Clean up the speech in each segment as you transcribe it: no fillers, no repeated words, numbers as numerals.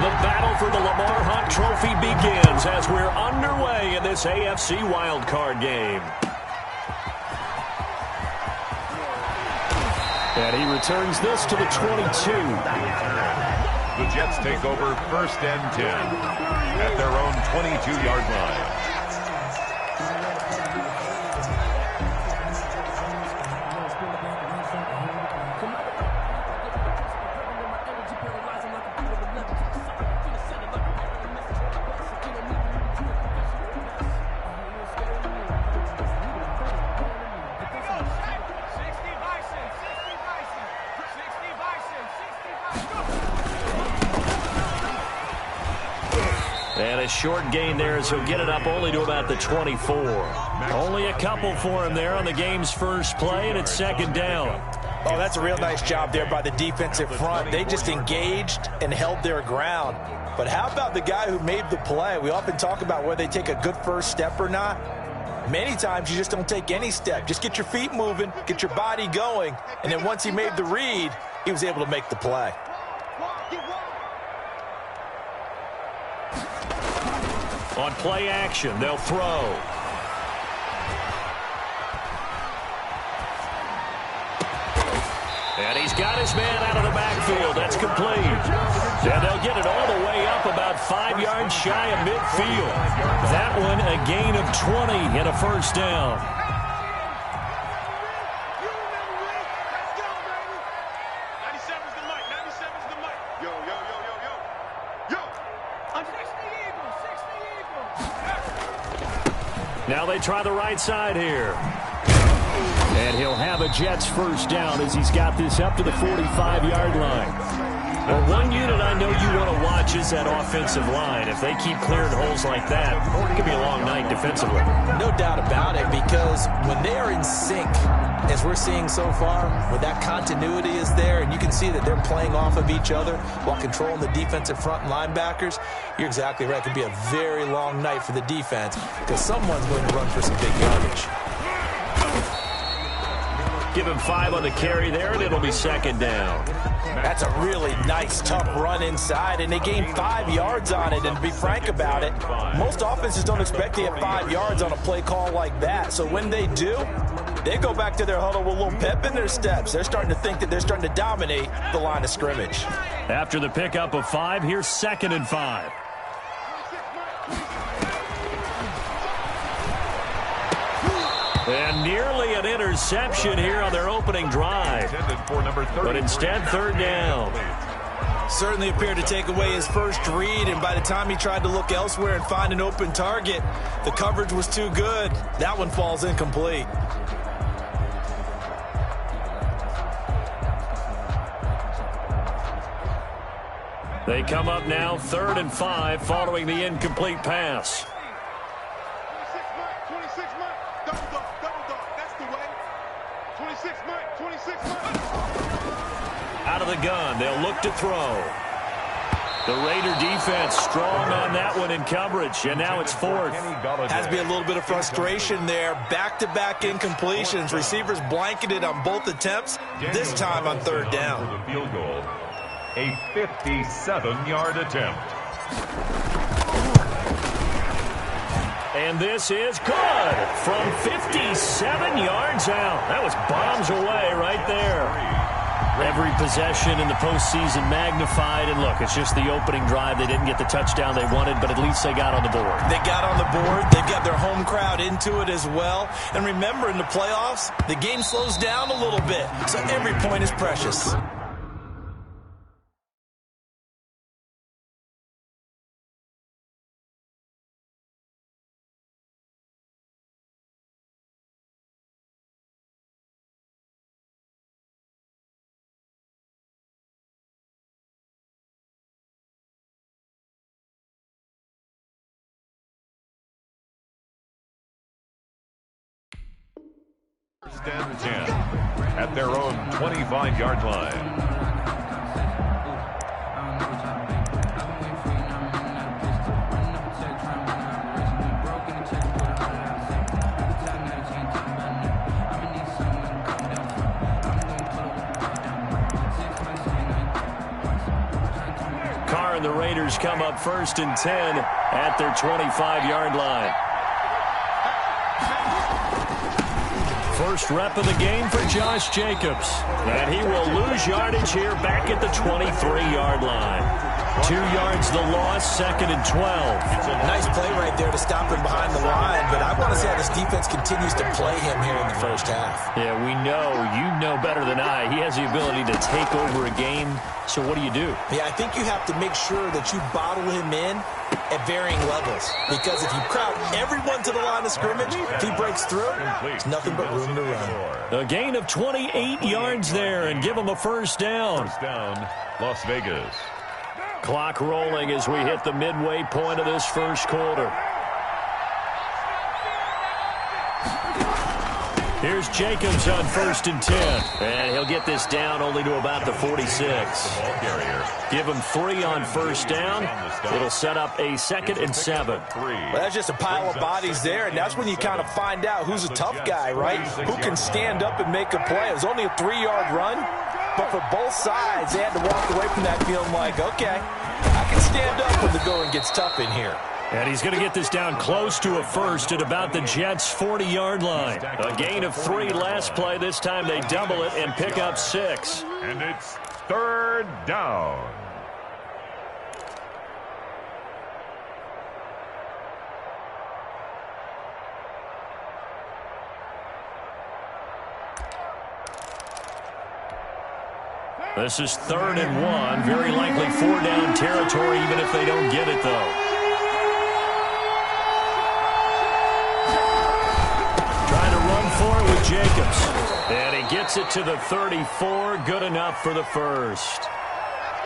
The battle for the Lamar Hunt Trophy begins as we're underway in this AFC wildcard game. And he returns this to the 22. The Jets take over 1st and 10 at their own 22-yard line. And a short gain there as he'll get it up only to about the 24. Only a couple for him there on the game's first play, and it's 2nd down. Oh, that's a real nice job there by the defensive front. They just engaged and held their ground. But how about the guy who made the play? We often talk about whether they take a good first step or not. Many times you just don't take any step. Just get your feet moving, get your body going, and then once he made the read, he was able to make the play. On play action, they'll throw. And he's got his man out of the backfield. That's complete. And they'll get it all the way up about 5 yards shy of midfield. That one a gain of 20 and a 1st down. Now they try the right side here. And he'll have a Jets 1st down as he's got this up to the 45-yard line. Well, one unit I know you want to watch is that offensive line. If they keep clearing holes like that, it could be a long night defensively. No doubt about it, because when they are in sync, as we're seeing so far, when that continuity is there and you can see that they're playing off of each other while controlling the defensive front and linebackers, you're exactly right. It could be a very long night for the defense because someone's going to run for some big yardage. Give him 5 on the carry there, and it'll be 2nd down. That's a really nice, tough run inside, and they gained 5 yards on it. And to be frank about it, most offenses don't expect to get 5 yards on a play call like that. So when they do, they go back to their huddle with a little pep in their steps. They're starting to think that they're starting to dominate the line of scrimmage. After the pickup of 5, here's 2nd and 5. And nearly an interception here on their opening drive. But instead, 3rd down. Certainly appeared to take away his first read, and by the time he tried to look elsewhere and find an open target, the coverage was too good. That one falls incomplete. They come up now 3rd and 5 following the incomplete pass. Out of the gun, they'll look to throw. The Raider defense strong on that one in coverage, and now it's 4th. Has to be a little bit of frustration there. Back-to-back incompletions. Receivers blanketed on both attempts, this time on 3rd down. Field goal, a 57-yard attempt. And this is good from 57 yards out. That was bombs away right there. Every possession in the postseason magnified. And look, it's just the opening drive. They didn't get the touchdown they wanted, but at least they got on the board. They got on the board. They've got their home crowd into it as well. And remember, in the playoffs, the game slows down a little bit. So every point is precious. First and 10 at their own 25-yard line. are, and the Raiders come up 1st and 10 at their 25-yard line. First rep of the game for Josh Jacobs. And he will lose yardage here back at the 23-yard line. 2 yards the loss, 2nd and 12. Nice play right there to stop him behind the line, but I want to see how this defense continues to play him here in the first half. Yeah, we know. You know better than I. He has the ability to take over a game, so what do you do? Yeah, I think you have to make sure that you bottle him in at varying levels, because if you crowd everyone to the line of scrimmage, if he breaks through, there's nothing but room to run. A gain of 28 yards there and give him a first down. First down, Las Vegas. Clock rolling as we hit the midway point of this first quarter. Here's Jacobs on 1st and 10. And he'll get this down only to about the 46. Give him 3 on first down. It'll set up a 2nd and 7. Well, that's just a pile of bodies there, and that's when you kind of find out who's a tough guy, right? Who can stand up and make a play. It was only a 3-yard run, but for both sides, they had to walk away from that feeling like, okay, I can stand up when the going gets tough in here. And he's going to get this down close to a first at about the Jets' 40-yard line. A gain of 3 last play. This time they double it and pick up 6. And it's 3rd down. This is 3rd and 1. Very likely 4-down territory, even if they don't get it, though. For it with Jacobs. And he gets it to the 34. Good enough for the first.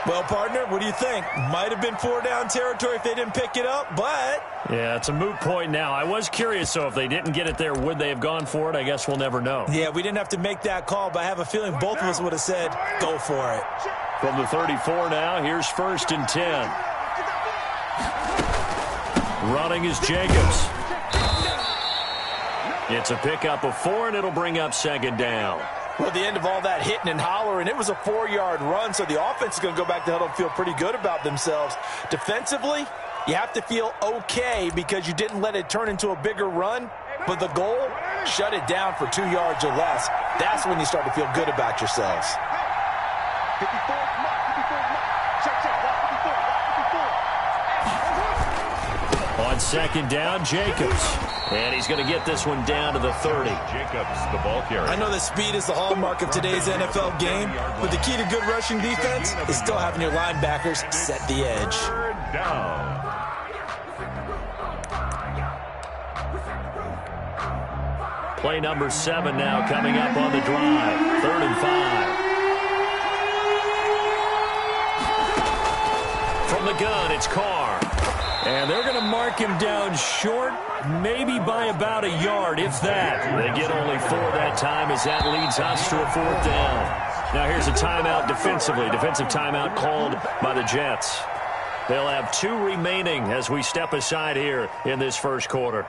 Well, partner, what do you think? Might have been 4-down territory if they didn't pick it up, but... Yeah, it's a moot point now. I was curious, so if they didn't get it there, would they have gone for it? I guess we'll never know. Yeah, we didn't have to make that call, but I have a feeling both of us would have said, go for it. From the 34 now, here's 1st and 10. Running is Jacobs. It's a pickup of 4, and it'll bring up 2nd down. Well, at the end of all that hitting and hollering, it was a 4-yard run, so the offense is going to go back to huddle and feel pretty good about themselves. Defensively, you have to feel okay because you didn't let it turn into a bigger run, but the goal, shut it down for 2 yards or less. That's when you start to feel good about yourselves. On 2nd down, Jacobs. And he's going to get this one down to the 30. Jacobs, the ball carrier. I know that speed is the hallmark of today's NFL game, but the key to good rushing defense is still having your linebackers set the edge. 3rd down. Play number 7 now coming up on the drive. 3rd and 5. From the gun, it's Carr. And they're going to mark him down short, maybe by about a yard, if that. They get only 4 that time as that leads us to a 4th down. Now here's a timeout defensively. Defensive timeout called by the Jets. They'll have 2 remaining as we step aside here in this first quarter.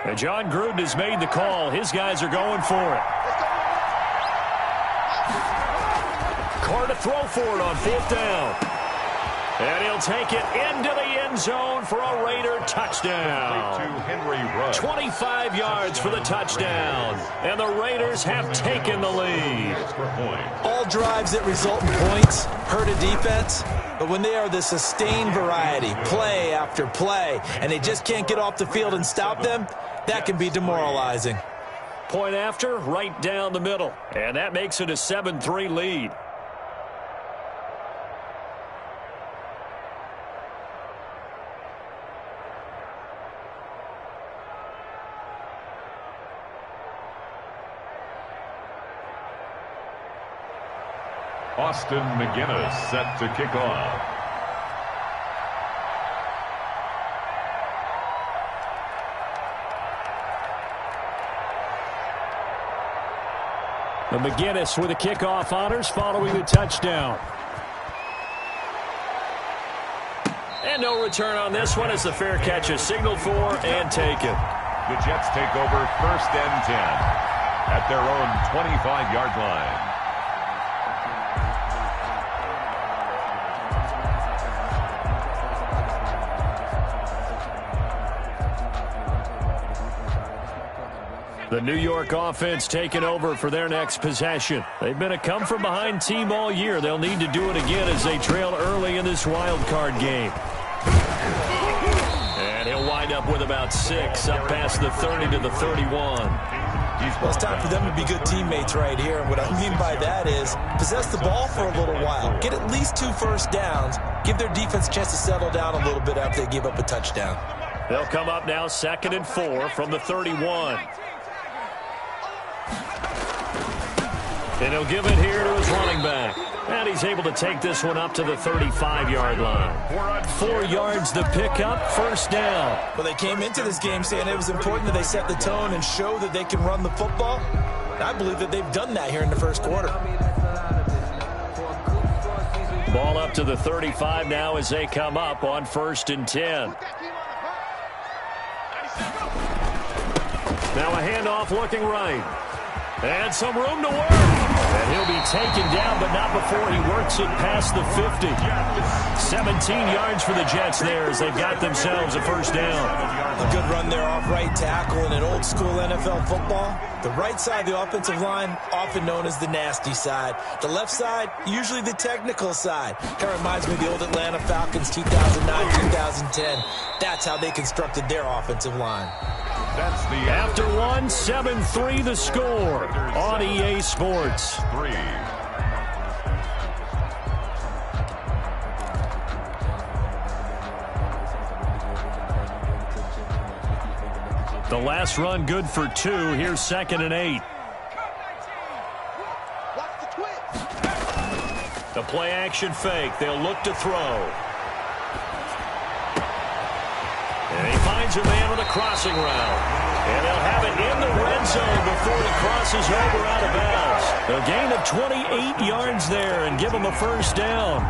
And John Gruden has made the call. His guys are going for it. Carr to throw for it on 4th down. And he'll take it into the end zone for a Raider touchdown. 25 yards for the touchdown. And the Raiders have taken the lead. All drives that result in points hurt a defense. But when they are the sustained variety, play after play, and they just can't get off the field and stop them, that can be demoralizing. Point after, right down the middle. And that makes it a 7-3 lead. Austin McGinnis set to kick off. The McGinnis with the kickoff honors following the touchdown. And no return on this one as the fair catch is signaled for and taken. The Jets take over 1st and 10 at their own 25-yard line. The New York offense taking over for their next possession. They've been a come-from-behind team all year. They'll need to do it again as they trail early in this wild card game. And he'll wind up with about 6 up past the 30 to the 31. Well, it's time for them to be good teammates right here. And what I mean by that is possess the ball for a little while. Get at least 2 first downs. Give their defense a chance to settle down a little bit after they give up a touchdown. They'll come up now 2nd and 4 from the 31. And he'll give it here to his running back. And he's able to take this one up to the 35-yard line. 4 yards to pick up, 1st down. Well, they came into this game saying it was important that they set the tone and show that they can run the football. And I believe that they've done that here in the 1st quarter. Ball up to the 35 now as they come up on 1st and 10. Now a handoff looking right. And some room to work. And he'll be taken down, but not before he works it past the 50. 17 yards for the Jets there as they've got themselves a 1st down. A good run there off right tackle in an old-school NFL football. The right side of the offensive line, often known as the nasty side. The left side, usually the technical side. Kind of reminds me of the old Atlanta Falcons 2009-2010. That's how they constructed their offensive line. After one, 7-3 the score on EA Sports. The last run good for 2. Here's 2nd and 8. The play action fake. They'll look to throw. And he finds a man with a crossing route. And they'll have it in the red zone before he crosses over out of bounds. A gain of 28 yards there and give him a 1st down.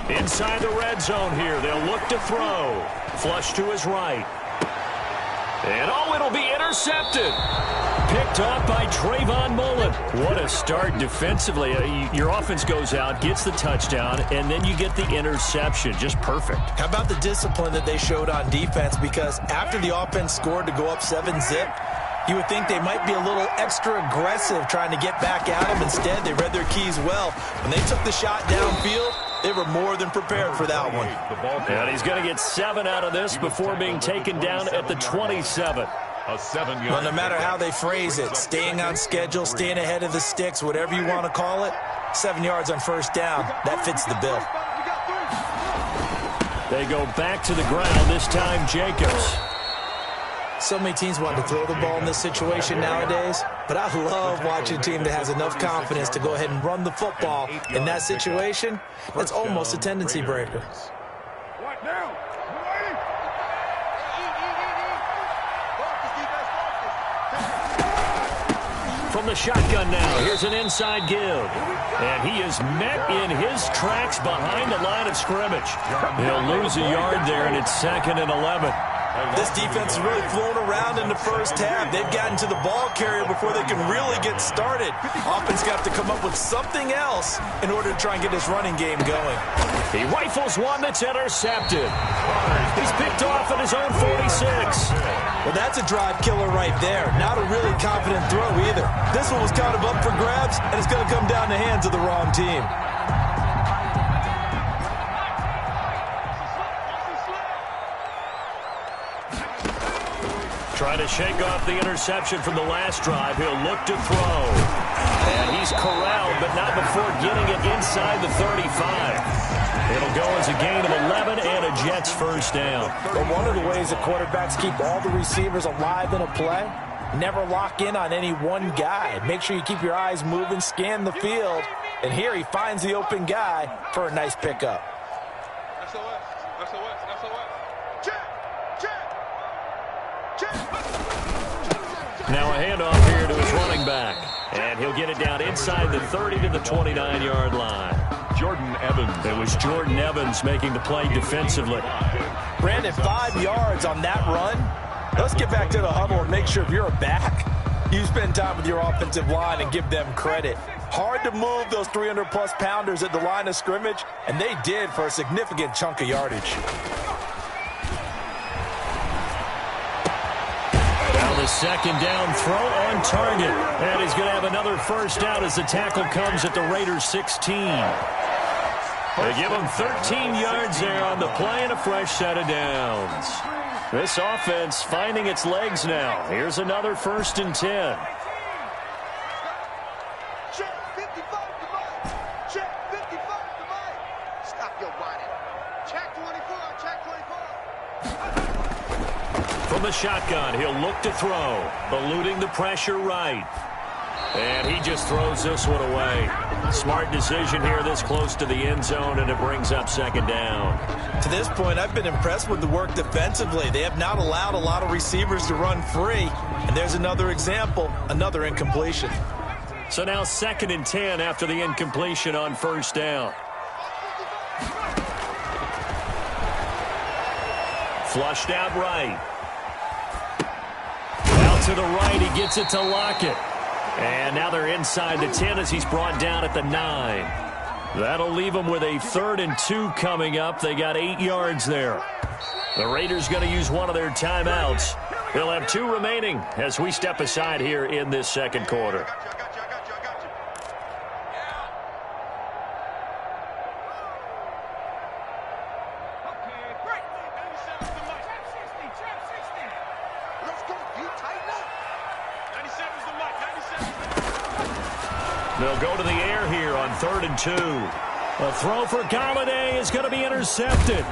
Inside the red zone here. They'll look to throw. Flush to his right. And oh, it'll be intercepted. Picked off by Trayvon Mullen. What a start defensively. Your offense goes out, gets the touchdown, and then you get the interception. Just perfect. How about the discipline that they showed on defense? Because after the offense scored to go up 7-zip, you would think they might be a little extra aggressive trying to get back at them. Instead, they read their keys well. When they took the shot downfield, they were more than prepared for that one. And he's going to get 7 out of this before being taken down at the 27. Well, no matter how they phrase it, staying on schedule, staying ahead of the sticks, whatever you want to call it, 7 yards on 1st down, that fits the bill. They go back to the ground, this time Jacobs. So many teams want to throw the ball in this situation nowadays, but I love watching a team that has enough confidence to go ahead and run the football in that situation. That's almost a tendency breaker. from the shotgun now. Here's an inside give. And he is met in his tracks behind the line of scrimmage. He'll lose a yard there, and it's 2nd and 11. This defense is really flown around in the first half. They've gotten to the ball carrier before they can really get started. Offense got to come up with something else in order to try and get this running game going. He rifles one that's intercepted. He's picked off at his own 46. Well, that's a drive killer right there. Not a really confident throw either. This one was kind of up for grabs, and it's going to come down the hands of the wrong team. Trying to shake off the interception from the last drive. He'll look to throw. And he's corralled, but not before getting it inside the 35. It'll go as a gain of 11 and a Jets first down. But one of the ways that quarterbacks keep all the receivers alive in a play, never lock in on any one guy. Make sure you keep your eyes moving, scan the field. And here he finds the open guy for a nice pickup. Now a handoff here to his running back. And he'll get it down inside the 30 to the 29-yard line. Jordan Evans. It was Jordan Evans making the play defensively. Brandon, 5 yards on that run. Let's get back to the huddle and make sure if you're a back, you spend time with your offensive line and give them credit. Hard to move those 300-plus pounders at the line of scrimmage, and they did for a significant chunk of yardage. The second down throw on target. And he's going to have another first down as the tackle comes at the Raiders' 16. They give him 13 yards there on the play and a fresh set of downs. This offense finding its legs now. Here's another 1st and 10. Check 55 to Mike. Check 55 to Mike. Stop your whining. Check 24. Check 24. From the shotgun, he'll look to throw, eluding the pressure right. And he just throws this one away. Smart decision here this close to the end zone, and it brings up 2nd down. To this point, I've been impressed with the work defensively. They have not allowed a lot of receivers to run free. And there's another example, another incompletion. So now 2nd and 10 after the incompletion on 1st down. Flushed out right. To the right, he gets it to Lockett. And now they're inside the 10 as he's brought down at the 9. That'll leave them with a 3rd and 2 coming up. They got 8 yards there. The Raiders going to use one of their timeouts. They'll have 2 remaining as we step aside here in this 2nd quarter. They'll go to the air here on 3rd and 2. A throw for Galladay is going to be intercepted.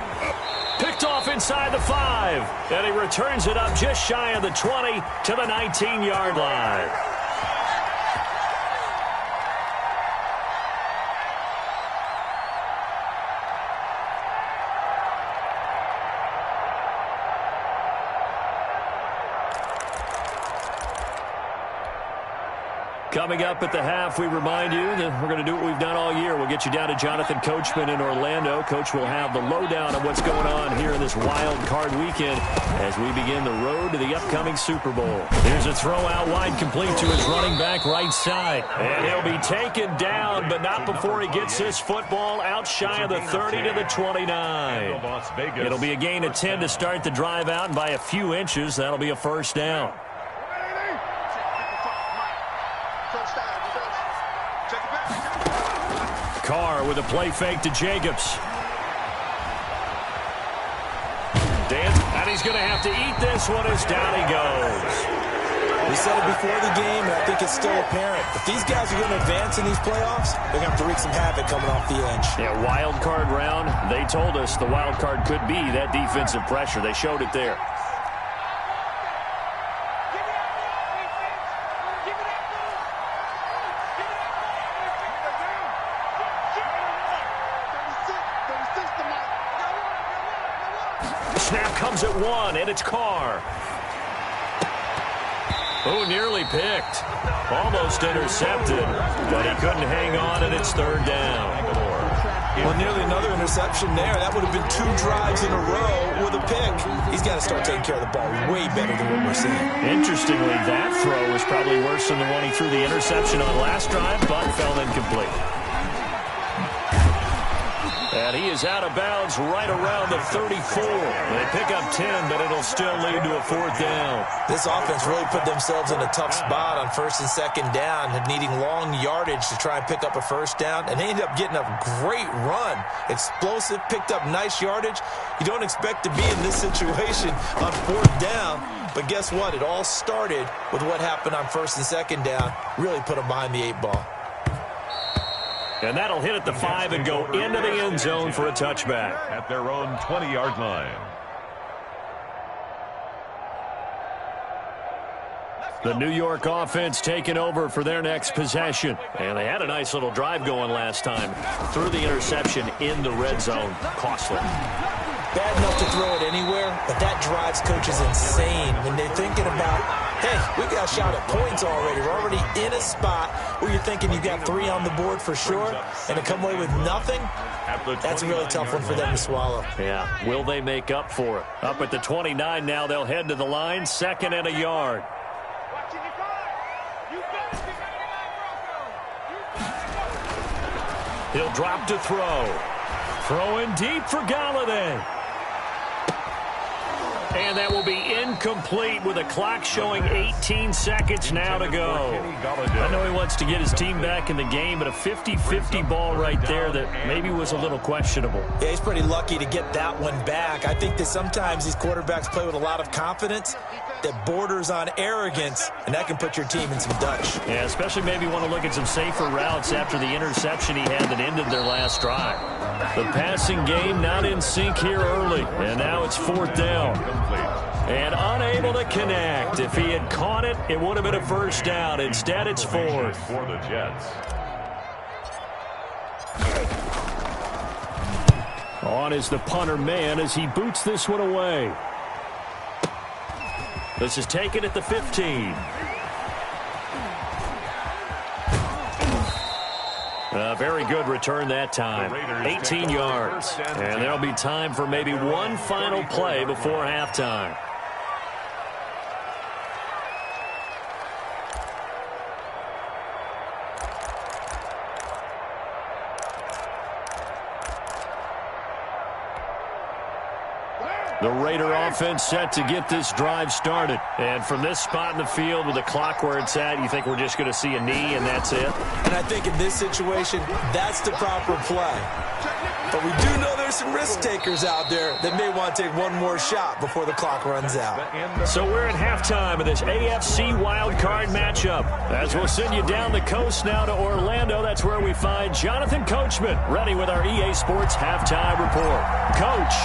Picked off inside the 5. And he returns it up just shy of the 20 to the 19-yard line. Coming up at the half, we remind you that we're going to do what we've done all year. We'll get you down to Jonathan Coachman in Orlando. Coach will have the lowdown on what's going on here in this wild card weekend as we begin the road to the upcoming Super Bowl. Here's a throw out wide complete to his running back right side. And he'll be taken down, but not before he gets this football out shy of the 30 to the 29. It'll be a gain of 10 to start the drive out, and by a few inches, that'll be a first down. Carr with a play fake to Jacobs. And he's going to have to eat this one as down he goes. We said it before the game, and I think it's still apparent. If these guys are going to advance in these playoffs, they're going to have to wreak some havoc coming off the edge. Yeah, wild card round. They told us the wild card could be that defensive pressure. They showed it there. Snap comes at 1, and it's Carr. Oh, nearly picked. Almost intercepted, but he couldn't hang on, and it's third down. Well, nearly another interception there. That would have been 2 drives in a row with a pick. He's got to start taking care of the ball way better than what we're seeing. Interestingly, that throw was probably worse than the one he threw the interception on last drive, but fell incomplete. And he is out of bounds right around the 34. They pick up 10, but it'll still lead to a 4th down. This offense really put themselves in a tough spot on 1st and 2nd down, needing long yardage to try and pick up a 1st down, and they ended up getting a great run. Explosive, picked up nice yardage. You don't expect to be in this situation on 4th down, but guess what? It all started with what happened on 1st and 2nd down. Really put them behind the 8 ball. And that'll hit at the 5 and go into the end zone for a touchback. At their own 20-yard line. The New York offense taking over for their next possession. And they had a nice little drive going last time. Threw the interception in the red zone. Costly. Bad enough to throw it anywhere, but that drives coaches insane when they're thinking about, hey, we got a shot at points already. We're already in a spot where you're thinking you got 3 on the board for sure, and to come away with nothing, that's a really tough one for them to swallow. Yeah, will they make up for it? Up at the 29 now, they'll head to the line, 2nd and a yard. He'll drop to throw. Throwing deep for Galladay. And that will be incomplete with a clock showing 18 seconds now to go. I know he wants to get his team back in the game, but a 50-50 ball right there that maybe was a little questionable. Yeah, he's pretty lucky to get that one back. I think that sometimes these quarterbacks play with a lot of confidence that borders on arrogance, and that can put your team in some Dutch. Yeah, especially maybe want to look at some safer routes after the interception he had that ended their last drive. The passing game not in sync here early, and now it's 4th down. And unable to connect. If he had caught it, it would have been a 1st down. Instead, it's 4th. For the Jets. On is the punter man as he boots this one away. This is taken at the 15. A very good return that time. 18 yards. And there'll be time for maybe one final play before halftime. The Raider offense set to get this drive started. And from this spot in the field with the clock where it's at, you think we're just going to see a knee and that's it? And I think in this situation, that's the proper play. But we do know there's some risk takers out there that may want to take one more shot before the clock runs out. So we're at halftime of this AFC wildcard matchup. As we'll send you down the coast now to Orlando, that's where we find Jonathan Coachman ready with our EA Sports halftime report. Coach,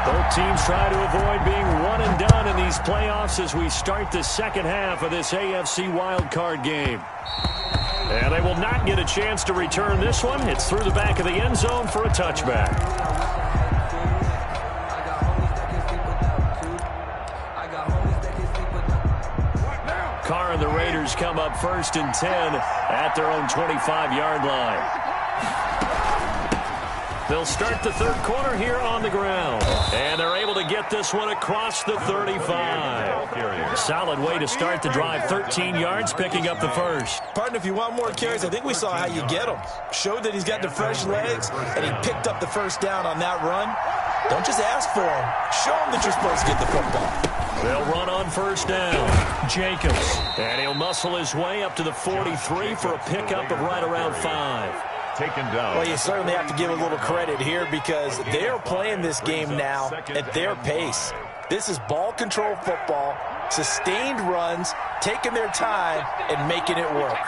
both teams try to avoid being one and done in these playoffs as we start the second half of this AFC wildcard game. And they will not get a chance to return this one. It's through the back of the end zone for a touchback. Carr and the Raiders come up 1st and 10 at their own 25-yard line. They'll start the third quarter here on the ground. And they're able to get this one across the 35. Solid way to start the drive. 13 yards, picking up the first. Partner, if you want more carries, I think we saw how you get them. Showed that he's got the fresh legs, and he picked up the 1st down on that run. Don't just ask for him. Show him that you're supposed to get the football. They'll run on 1st down. Jacobs. And he'll muscle his way up to the 43 for a pickup of right around 5. Taken down. Well, you certainly have to give a little credit here because they're playing this game now at their pace. This is ball control football, sustained runs, taking their time, and making it work.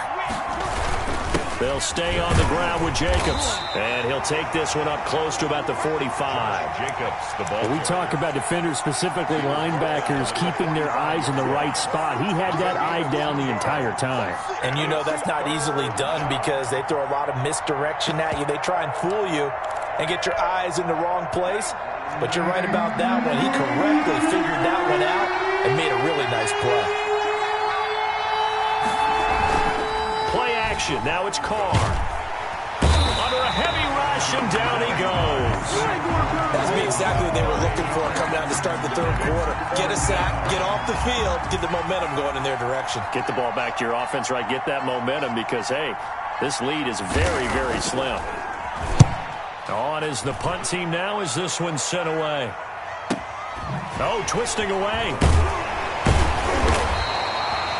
They'll stay on the ground with Jacobs. And he'll take this one up close to about the 45. Jacobs, the ball. We talk about defenders, specifically linebackers, keeping their eyes in the right spot. He had that eye down the entire time. And you know that's not easily done because they throw a lot of misdirection at you. They try and fool you and get your eyes in the wrong place. But you're right about that one. He correctly figured that one out and made a really nice play. completion. Now it's Carr. Under a heavy rush, and down he goes. That's exactly what they were looking for coming out to start the third quarter. Get a sack, get off the field, get the momentum going in their direction. Get the ball back to your offense, right? Get that momentum because, hey, this lead is very, very slim. On is the punt team now as this one's sent away. Oh, twisting away.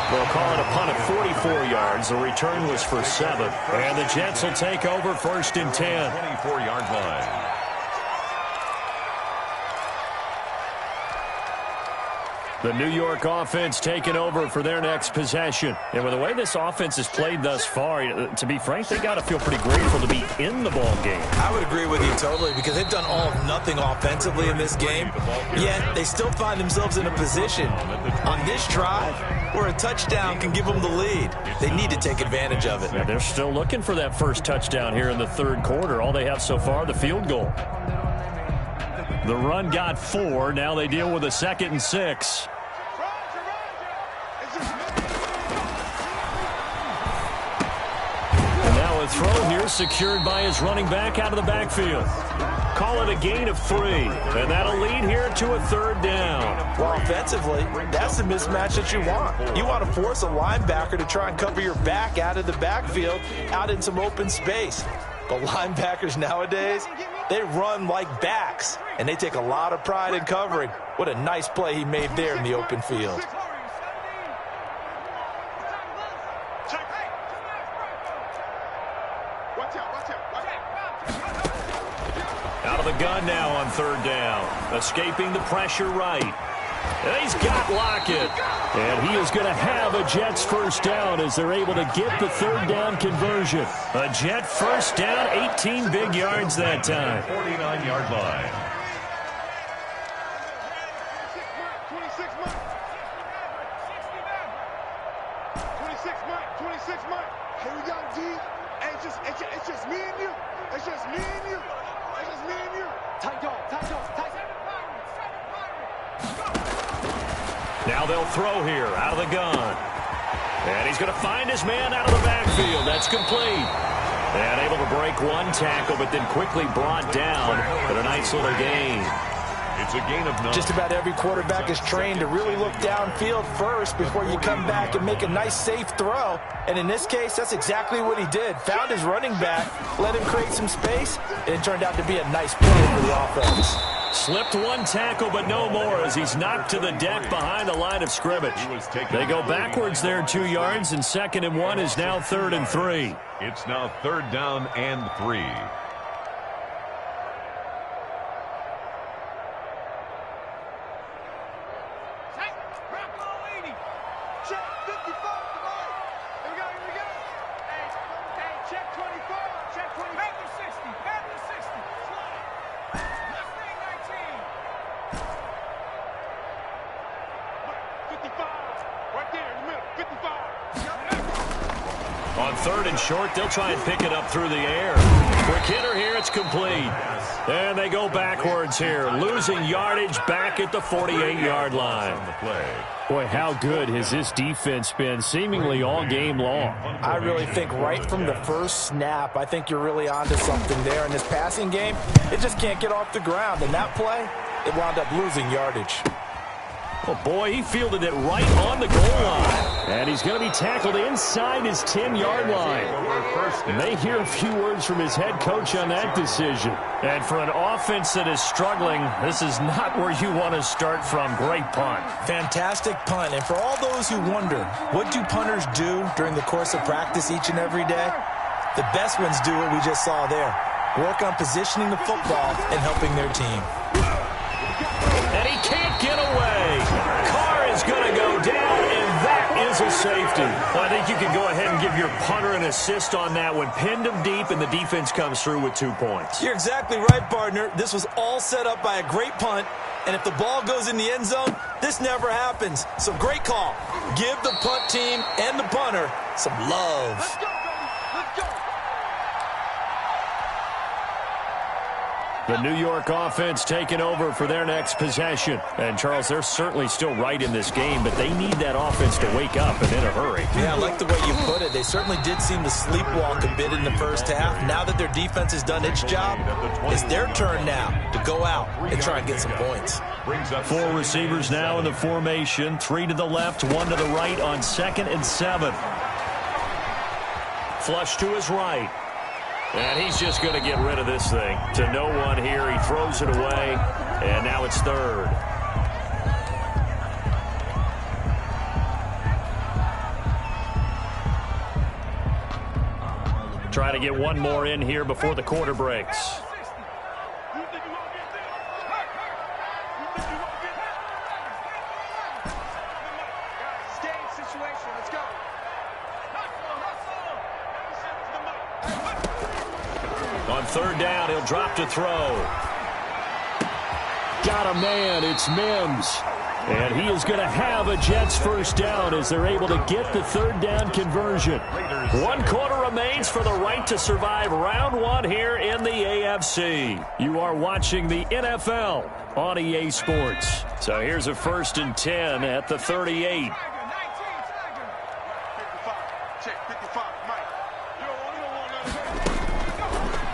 They'll call it a punt at 44 yards. The return was for 7. And the Jets will take over 1st and 10. 24-yard line. The New York offense taking over for their next possession. And with the way this offense has played thus far, to be frank, they got to feel pretty grateful to be in the ball game. I would agree with you totally because they've done all or nothing offensively in this game, yet they still find themselves in a position on this drive where a touchdown can give them the lead. They need to take advantage of it. Yeah, they're still looking for that first touchdown here in the third quarter. All they have so far, the field goal. The run got 4. Now they deal with a 2nd and 6. And now a throw here secured by his running back out of the backfield. Call it a gain of 3. And that'll lead here to a 3rd down. Well, offensively, that's the mismatch that you want. You want to force a linebacker to try and cover your back out of the backfield, out in some open space. But linebackers nowadays, they run like backs, and they take a lot of pride in covering. What a nice play he made there in the open field. Out of the gun now on 3rd down. Escaping the pressure right. And he's got Lockett. And he is going to have a Jets first down as they're able to get the 3rd down conversion. A Jet first down, 18 big yards that time. 49-yard line. Here we go, D. Hey, it's just me and you. It's just me and you. It's just me and you. Tight dog, tight dog, tight dog. Now they'll throw here out of the gun. And he's going to find his man out of the backfield. That's complete. And able to break one tackle, but then quickly brought down for a nice little gain. It's a gain of 9. Just about every quarterback is trained to really look downfield first before you come back and make a nice, safe throw. And in this case, that's exactly what he did. Found his running back, let him create some space, and it turned out to be a nice play for the offense. Slipped one tackle, but no more as he's knocked to the deck behind the line of scrimmage. They go backwards there 2 yards, and 2nd and 1 is now 3rd and 3. It's now 3rd down and 3. On 3rd and short, they'll try and pick it up through the air. Quick hitter here, it's complete. And they go backwards here, losing yardage back at the 48-yard line. Boy, how good has this defense been seemingly all game long? I really think right from the first snap, I think you're really onto something there. In this passing game, it just can't get off the ground. And that play, it wound up losing yardage. Oh, boy, he fielded it right on the goal line. And he's going to be tackled inside his 10-yard line. May hear a few words from his head coach on that decision. And for an offense that is struggling, this is not where you want to start from. Great punt. Fantastic punt. And for all those who wonder, what do punters do during the course of practice each and every day? The best ones do what we just saw there. Work on positioning the football and helping their team. And he can't get away. Carr is going to go down, and that is a safety. Well, I think you can go ahead and give your punter an assist on that one. Pinned him deep, and the defense comes through with 2 points. You're exactly right, partner. This was all set up by a great punt, and if the ball goes in the end zone, this never happens. So great call. Give the punt team and the punter some love. Let's go, baby. Let's go. The New York offense taking over for their next possession. And, Charles, they're certainly still right in this game, but they need that offense to wake up and in a hurry. Yeah, I like the way you put it. They certainly did seem to sleepwalk a bit in the first half. Now that their defense has done its job, it's their turn now to go out and try and get some points. 4 receivers now in the formation. 3 to the left, 1 to the right on 2nd and 7. Flush to his right. And he's just going to get rid of this thing. To no one here. He throws it away. And now it's 3rd. Try to get one more in here before the quarter breaks. On 3rd down, he'll drop to throw. Got a man. It's Mims. And he is going to have a Jets first down as they're able to get the 3rd down conversion. 1 quarter remains for the right to survive round 1 here in the AFC. You are watching the NFL on EA Sports. So here's a 1st and 10 at the 38.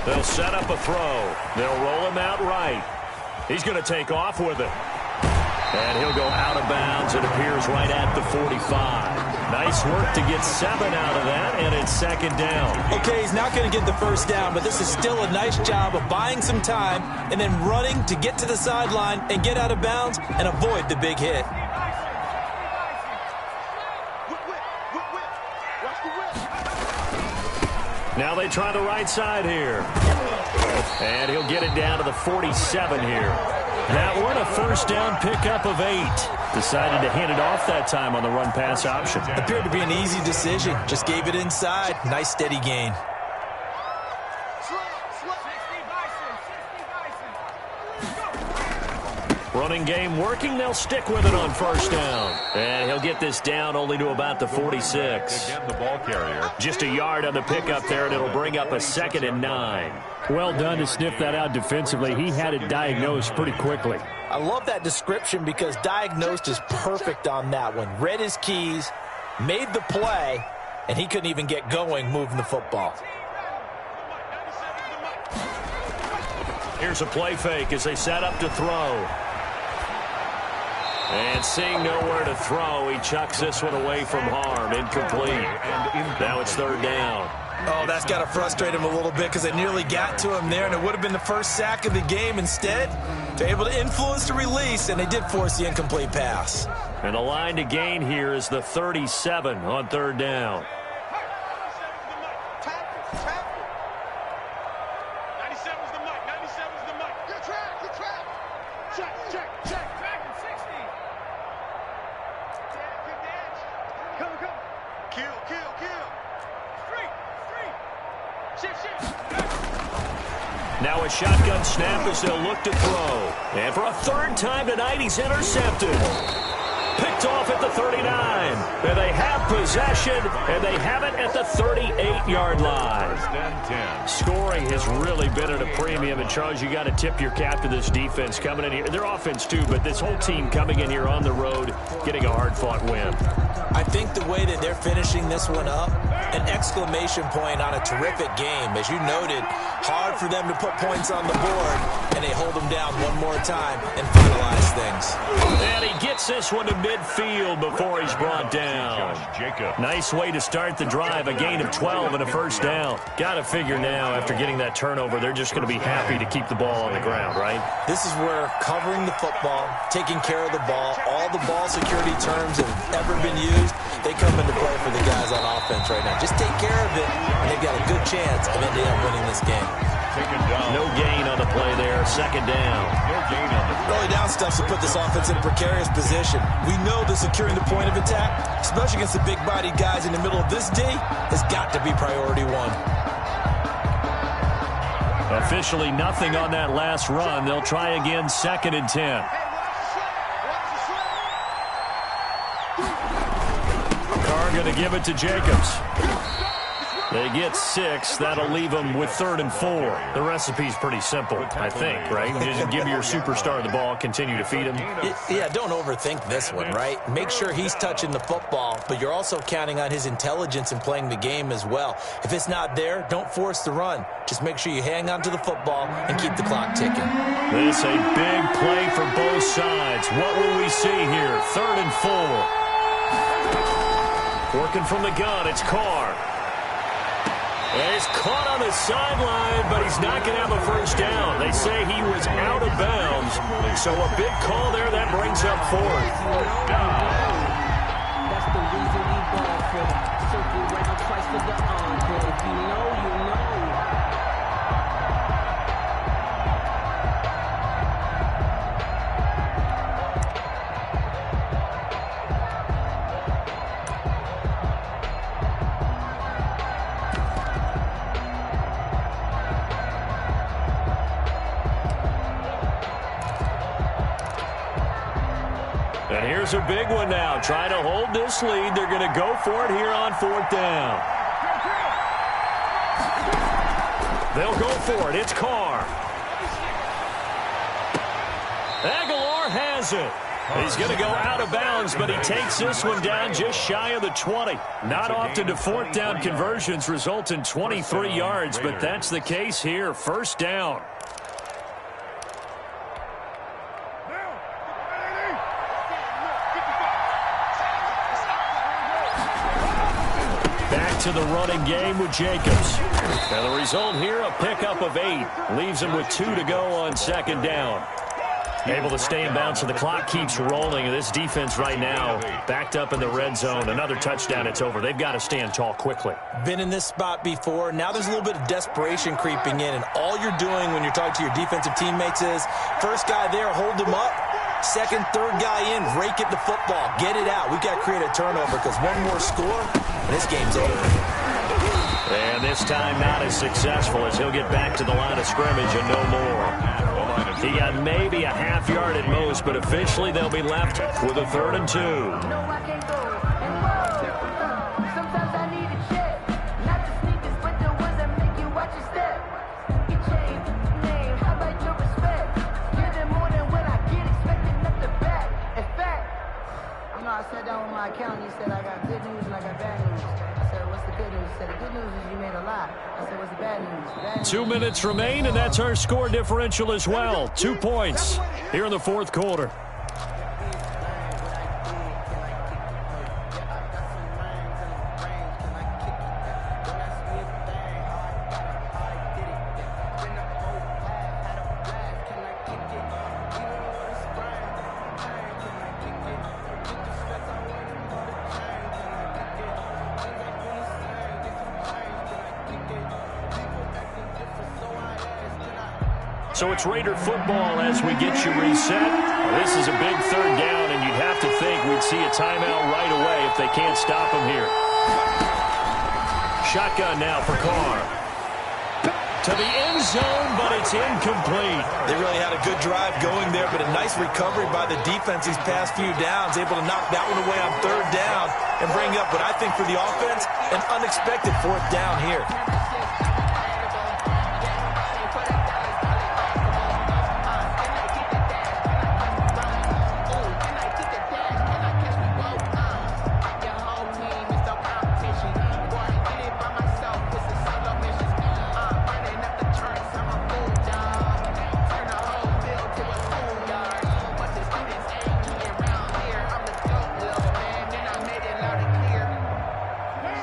They'll set up a throw. They'll roll him out right. He's going to take off with it. And he'll go out of bounds. It appears right at the 45. Nice work to get 7 out of that, and it's 2nd down. Okay, he's not going to get the first down, but this is still a nice job of buying some time and then running to get to the sideline and get out of bounds and avoid the big hit. Now they try the right side here. And he'll get it down to the 47 here. That one, a first down pickup of 8. Decided to hand it off that time on the run-pass option. Appeared to be an easy decision. Just gave it inside. Nice steady gain. Running game working. They'll stick with it on 1st down. And he'll get this down only to about the 46. Again, the ball carrier. Just a yard on the pickup there, and it'll bring up a 2nd and 9. Well done to sniff that out defensively. He had it diagnosed pretty quickly. I love that description because diagnosed is perfect on that one. Read his keys, made the play, and he couldn't even get going moving the football. Here's a play fake as they set up to throw. And seeing nowhere to throw, he chucks this one away from harm. Incomplete. Now it's 3rd down. Oh, that's got to frustrate him a little bit because they nearly got to him there, and it would have been the first sack of the game. Instead, they're able to influence the release, and they did force the incomplete pass. And the line to gain here is the 37 on 3rd down. Now a shotgun snap as they'll look to throw. And for a 3rd time tonight, he's intercepted. Picked off at the 39. And they have possession, and they have it at the 38-yard line. Scoring has really been at a premium. And, Charles, you got to tip your cap to this defense coming in here. Their offense, too, but this whole team coming in here on the road, getting a hard-fought win. I think the way that they're finishing this one up, an exclamation point on a terrific game. As you noted, hard for them to put points on the board, and they hold them down one more time and finalize things. And he gets this one to midfield before he's brought down. Nice way to start the drive, a gain of 12 and a first down. Got to figure now, after getting that turnover, they're just going to be happy to keep the ball on the ground, right? This is where covering the football, taking care of the ball, all the ball security terms that have ever been used, they come into play for the guys on offense right now. Just take care of it, and they've got a good chance of ending up winning this game. No gain on the play there. 2nd down. No gain on the Early down stuff to put this offense in a precarious position. We know that securing the point of attack, especially against the big-bodied guys in the middle of this D, has got to be priority 1. Officially nothing on that last run. They'll try again, 2nd and 10. Carr going to give it to Jacobs. They get 6. That'll leave them with 3rd and 4. The recipe's pretty simple, I think, right? Just give your superstar the ball, continue to feed him. Yeah, don't overthink this one, right? Make sure he's touching the football, but you're also counting on his intelligence in playing the game as well. If it's not there, don't force the run. Just make sure you hang on to the football and keep the clock ticking. This a big play for both sides. What will we see here? 3rd and 4. Working from the gun, it's Carr. And he's caught on the sideline, but he's not going to have a first down. They say he was out of bounds, so a big call there that brings up 4th. That's the reason we ball for the circle round twice for the arm. But if you know, you know. And here's a big one now. Trying to hold this lead. They're going to go for it here on 4th down. They'll go for it. It's Carr. Aguilar has it. He's going to go out of bounds, but he takes this one down just shy of the 20. Not often do 4th down conversions result in 23 yards, but that's the case here. 1st down. To the running game with Jacobs. And the result here, a pickup of 8. Leaves him with 2 to go on 2nd down. Able to stay in bounds, so the clock keeps rolling. And this defense right now backed up in the red zone. Another touchdown, it's over. They've got to stand tall quickly. Been in this spot before. Now there's a little bit of desperation creeping in. And all you're doing when you're talking to your defensive teammates is, first guy there, hold him up. Second, third guy in, rake it the football. Get it out. We've got to create a turnover because one more score, and this game's over. And this time not as successful as he'll get back to the line of scrimmage and no more. He got maybe a half yard at most, but officially they'll be left with a 3rd and 2. Sometimes I need a check, not the sneakers, but the ones that make you watch your step. You change name, how about your respect? Give them more than what I get, expecting nothing back. In fact, you know, I sat down with my accountant, he said I got good news and I got bad news. I said, what's the good news? He said, the good news is you made a lot. I said, what's the bad news? Bad news. 2 minutes remain, and that's our score differential as well. 2 points here in the 4th quarter. So it's Raider football as we get you reset. This is a big 3rd down, and you'd have to think we'd see a timeout right away if they can't stop him here. Shotgun now for Carr. To the end zone, but it's incomplete. They really had a good drive going there, but a nice recovery by the defense these past few downs, able to knock that one away on 3rd down and bring up what I think for the offense, an unexpected 4th down here.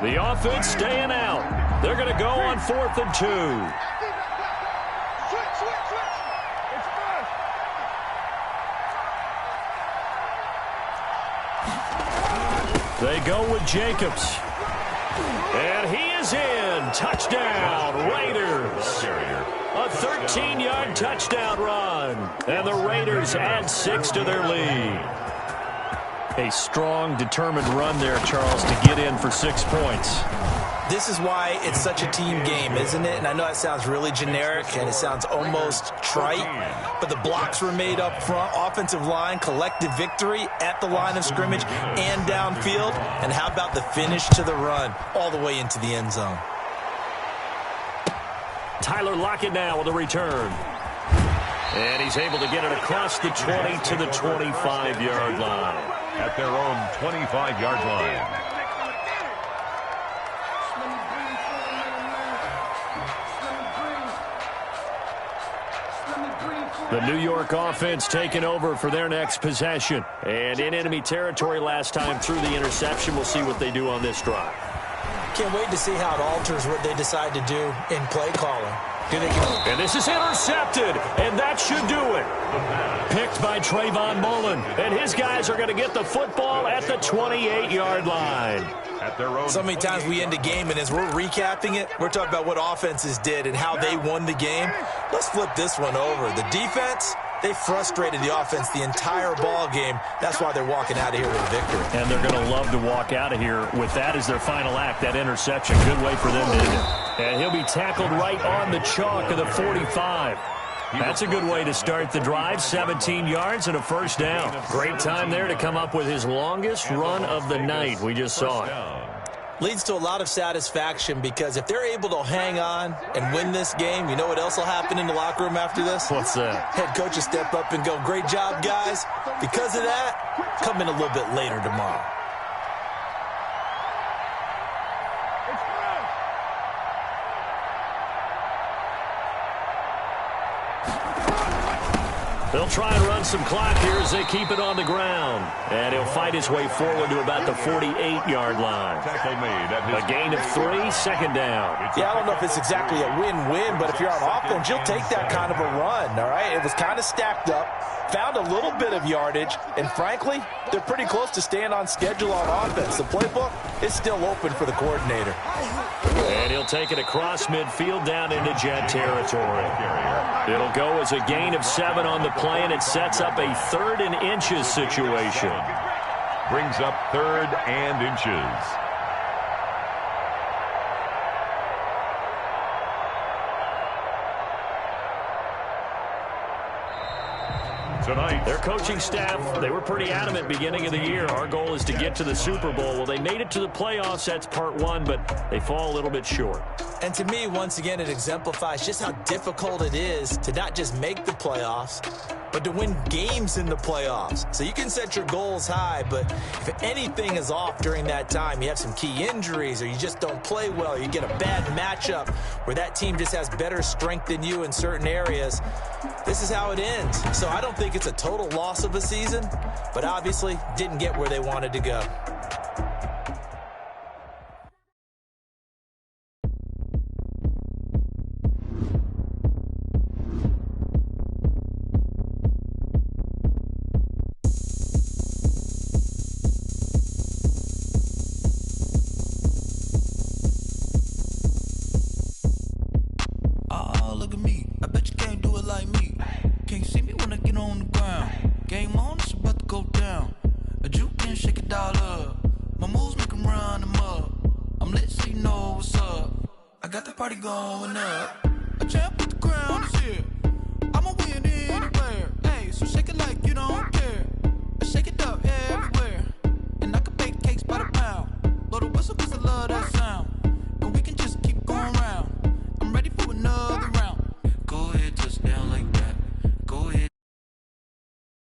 The offense staying out. They're going to go on 4th and 2. They go with Jacobs. And he is in. Touchdown, Raiders. A 13-yard touchdown run. And the Raiders add 6 to their lead. A strong, determined run there, Charles, to get in for 6 points. This is why it's such a team game, isn't it? And I know that sounds really generic and it sounds almost trite, but the blocks were made up front, offensive line, collective victory at the line of scrimmage and downfield. And how about the finish to the run all the way into the end zone? Tyler Lockett now with a return. And he's able to get it across the 20 to the 25-yard line. At their own 25-yard line. The New York offense taking over for their next possession. And in enemy territory last time through the interception. We'll see what they do on this drive. Can't wait to see how it alters what they decide to do in play calling. And this is intercepted, and that should do it. Picked by Trayvon Mullen, and his guys are going to get the football at the 28-yard line. At their own so many times we end a game, and as we're recapping it, we're talking about what offenses did and how they won the game. Let's flip this one over. The defense, they frustrated the offense the entire ball game. That's why they're walking out of here with a victory. And they're going to love to walk out of here with that as their final act, that interception. Good way for them to end it. And he'll be tackled right on the chalk of the 45. That's a good way to start the drive. 17 yards and a first down. Great time there to come up with his longest run of the night. We just saw it. Leads to a lot of satisfaction because if they're able to hang on and win this game, you know what else will happen in the locker room after this? What's that? Head coach will step up and go, great job, guys. Because of that, come in a little bit later tomorrow. They'll try and run some clock here as they keep it on the ground. And he'll fight his way forward to about the 48-yard line. Tackle made at a gain of 3, second down. Yeah, I don't know if it's exactly a win-win, but if you're on offense, you'll take that kind of a run, all right? It was kind of stacked up, found a little bit of yardage, and frankly, they're pretty close to staying on schedule on offense. The playbook is still open for the coordinator. And he'll take it across midfield down into Jet territory. It'll go as a gain of 7 on the play, and it sets up a 3rd and inches situation. Brings up 3rd and inches. Tonight, their coaching staff, they were pretty adamant beginning of the year. Our goal is to get to the Super Bowl. Well, they made it to the playoffs. That's part 1, but they fall a little bit short. And to me, once again, it exemplifies just how difficult it is to not just make the playoffs, but to win games in the playoffs. So you can set your goals high, but if anything is off during that time, you have some key injuries or you just don't play well, you get a bad matchup where that team just has better strength than you in certain areas, this is how it ends. So I don't think it's a total loss of a season, but obviously didn't get where they wanted to go. Party going up. A champ with the crown is here. I'ma win anywhere. Hey, so shake it like you don't